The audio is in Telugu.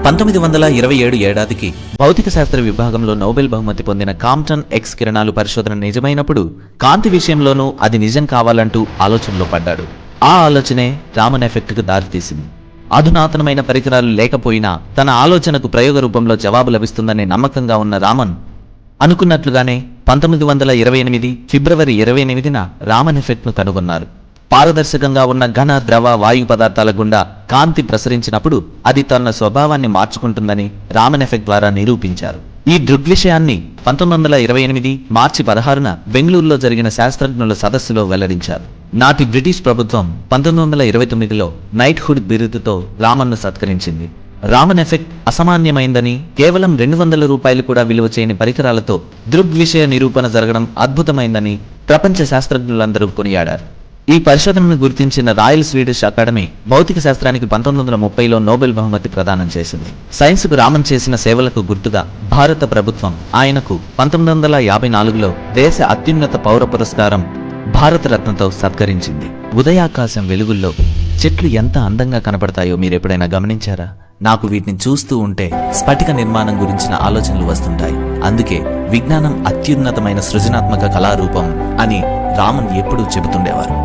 1927 ఏడాదికి భౌతిక శాస్త్ర విభాగంలో నోబెల్ బహుమతి పొందిన కాంప్టన్ ఎక్స్ కిరణాలు పరిశోధన నిజమైనప్పుడు కాంతి విషయంలోనూ అది నిజం కావాలంటూ ఆలోచనలో పడ్డాడు. ఆ ఆలోచనే రామన్ ఎఫెక్ట్కు దారితీసింది. అధునాతనమైన పరికరాలు లేకపోయినా తన ఆలోచనకు ప్రయోగ రూపంలో జవాబు లభిస్తుందనే నమ్మకంగా ఉన్న రామన్ అనుకున్నట్లుగానే 1928 ఫిబ్రవరి 28న రామన్ ఎఫెక్ట్ను కనుగొన్నారు. పారదర్శకంగా ఉన్న ఘన, ద్రవ, వాయు పదార్థాల గుండా కాంతి ప్రసరించినప్పుడు అది తన స్వభావాన్ని మార్చుకుంటుందని రామన్ ఎఫెక్ట్ ద్వారా నిరూపించారు. ఈ దృగ్విషయాన్ని 1928 మార్చి 16న బెంగళూరులో జరిగిన శాస్త్రజ్ఞుల సదస్సులో వెల్లడించారు. నాటి బ్రిటిష్ ప్రభుత్వం 1929లో నైట్హుడ్ బిరుదుతో రామన్ను సత్కరించింది. రామన్ ఎఫెక్ట్ అసామాన్యమైందని, కేవలం 200 రూపాయలు కూడా విలువ చేయని పరికరాలతో దృగ్విషయ నిరూపణ జరగడం అద్భుతమైందని ప్రపంచ శాస్త్రజ్ఞులందరూ కొనియాడారు. ఈ పరిశోధనను గుర్తించిన రాయల్ స్వీడిష్ అకాడమీ భౌతిక శాస్త్రానికి 1930లో నోబెల్ బహుమతి ప్రదానం చేసింది. సైన్స్కు రామన్ చేసిన సేవలకు గుర్తుగా భారత ప్రభుత్వం ఆయనకు 1954లో దేశ అత్యున్నత పౌర పురస్కారం భారతరత్నతో సత్కరించింది. ఉదయాకాశం వెలుగుల్లో చెట్లు ఎంత అందంగా కనపడతాయో మీరెప్పుడైనా గమనించారా? నాకు వీటిని చూస్తూ ఉంటే స్ఫటిక నిర్మాణం గురించిన ఆలోచనలు వస్తుంటాయి. అందుకే విజ్ఞానం అత్యున్నతమైన సృజనాత్మక కళారూపం అని రామన్ ఎప్పుడూ చెబుతుండేవారు.